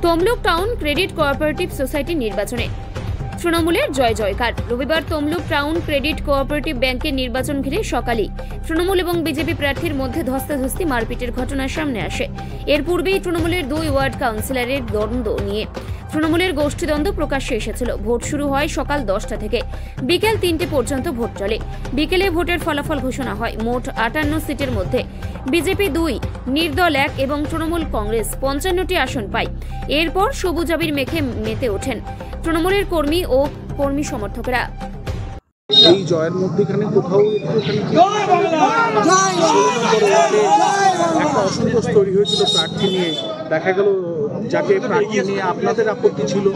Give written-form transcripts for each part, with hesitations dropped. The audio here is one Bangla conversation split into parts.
Tamluk town credit cooperative society নির্বাচনে তৃণমূলের জয় জয়কার। রবিবার তমলুক টাউন ক্রেডিট কোঅপারেটিভ ব্যাংকের নির্বাচন ঘিরে সকালেই তৃণমূল এবং বিজেপি প্রার্থীর মধ্যে ধস্তাধস্তি মারপিটের ঘটনা সামনে আসে। এর পূর্বেই তৃণমূলের 2 ওয়ার্ড কাউন্সিলরের দ্বন্দ্ব নিয়ে তৃণমূলের গোষ্ঠীদ্বন্দ্ব প্রকাশ্যে এসেছিল। ভোট শুরু হয় সকাল 10টা থেকে বিকেল 3টে পর্যন্ত ভোট চলে। বিকেলে ভোটের ফলাফল ঘোষণা হয়। মোট 58 সিটের মধ্যে বিজেপি 2, নির্দল 1 এবং তৃণমূল কংগ্রেস 55টি আসন পায়। এরপর সবুজ আবির মেখে মেতে ওঠেন তৃণমূলের কর্মী ও কর্মী সমর্থকরা। এই জয়ের মধ্যখানে কোথাও একটা অসন্তোষ তৈরি হয়েছিল প্রার্থী নিয়ে। দেখা গেল যাকে প্রার্থী নিয়ে আপনাদের আপত্তি ছিল,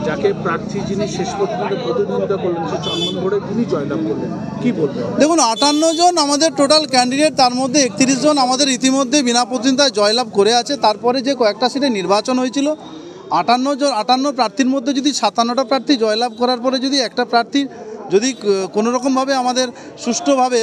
যাকে প্রার্থী যিনি শেষ পর্যন্ত প্রতিদ্বন্দ্বিতা করলেন সে চন্দনগড়ে তিনি জয়লাভ করলেন, কি বলবেন? দেখুন, 58 জন আমাদের টোটাল ক্যান্ডিডেট, তার মধ্যে 31 জন আমাদের ইতিমধ্যে বিনা প্রতিদ্বন্দ্বিতায় জয়লাভ করে আছে। তারপরে যে কয়েকটা সিটে নির্বাচন হয়েছিল, 58 প্রার্থীর মধ্যে যদি 57টা প্রার্থী জয়লাভ করার পরে যদি একটা প্রার্থী যদি কোনোরকমভাবে আমাদের সুষ্ঠুভাবে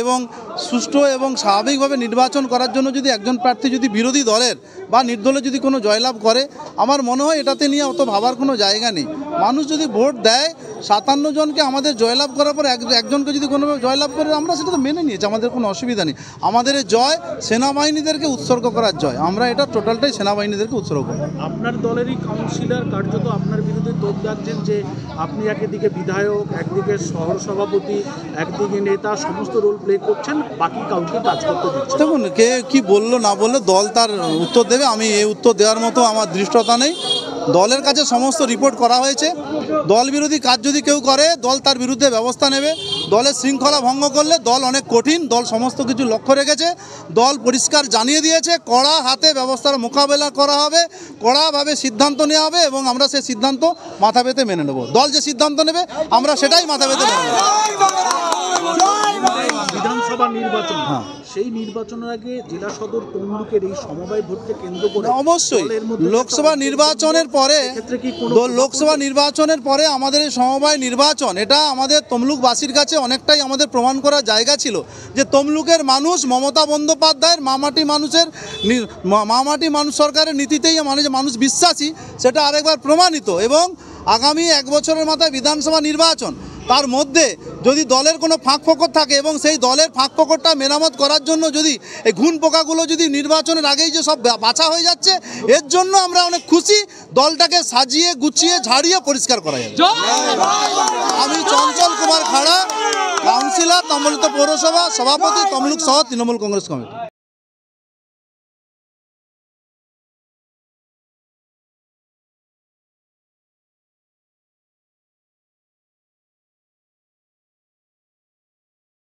এবং স্বাভাবিকভাবে নির্বাচন করার জন্য যদি একজন প্রার্থী যদি বিরোধী দলের বা নির্দলে যদি কোনো জয়লাভ করে, আমার মনে হয় এটাতে নিয়ে অত ভাবার কোনো জায়গা নেই। মানুষ যদি ভোট দেয়, 57 জনকে আমাদের জয়লাভ করার পর একজনকে যদি কোনোভাবে জয়লাভ করে, আমরা সেটা তো মেনে নিয়েছি, আমাদের কোনো অসুবিধা নেই। আমাদের এই জয় সেনাবাহিনীদেরকে উৎসর্গ করার জয়, আমরা এটা টোটালটাই সেনাবাহিনীদেরকে উৎসর্গ করি। আপনার দলেরই কাউন্সিলর কার্যত আপনার বিরুদ্ধে তোপ দাগছেন যে আপনি একদিকে বিধায়ক, একদিকে শহর সভাপতি, একদিকে নেতা, সমস্ত রোল প্লে করছেন, বাকি কাউকে কাজ করতে দিচ্ছেন। দেখুন, কে কি বললো না বললো দল তার উত্তর দেবে। আমি এই উত্তর দেওয়ার মতো আমার দৃষ্টতা নেই। দলের কাছে সমস্ত রিপোর্ট করা হয়েছে। দল বিরোধী কাজ যদি কেউ করে, দল তার বিরুদ্ধে ব্যবস্থা নেবে। দলের শৃঙ্খলা ভঙ্গ করলে দল অনেক কঠিন, দল সমস্ত কিছু লক্ষ্য রেখেছে। দল পরিষ্কার জানিয়ে দিয়েছে, কড়া হাতে ব্যবস্থার মোকাবেলা করা হবে, কড়াভাবে সিদ্ধান্ত নেওয়া হবে এবং আমরা সেই সিদ্ধান্ত মাথা পেতে মেনে নেব। দল যে সিদ্ধান্ত নেবে আমরা সেটাই মাথা পেতে মেনে নেব। বিধানসভা নির্বাচন, সেই নির্বাচনের আগে জেলা সদর তমলুকের এই সমবায় ভোটকে কেন্দ্র করে অবশ্যই লোকসভা নির্বাচনের পরে আমাদের এই সমবায় নির্বাচন, এটা আমাদের তমলুকবাসীর কাছে অনেকটাই আমাদের প্রমাণ করার জায়গা ছিল যে তমলুকের মানুষ মমতা বন্দ্যোপাধ্যায়ের মামাটি মানুষ সরকারের নীতিতেই মানুষ বিশ্বাসী, সেটা আরেকবার প্রমাণিত। এবং আগামী 1 বছরের মাথায় বিধানসভা নির্বাচন, তার মধ্যে যদি দলের কোনো ফাঁক ফোকর থাকে এবং সেই দলের ফাঁক ফোকরটা মেরামত করার জন্য যদি এই ঘুণ পোকাগুলো যদি নির্বাচনের আগেই যে সব বাছা হয়ে যাচ্ছে, এর জন্য আমরা অনেক খুশি। দলটাকে সাজিয়ে গুছিয়ে ঝাড়িয়ে পরিষ্কার করা যাবে। আমি চঞ্চল কুমার খাড়া, কাউন্সিলর তমলুক পৌরসভা, সভাপতি তমলুক শহর তৃণমূল কংগ্রেস কমিটি।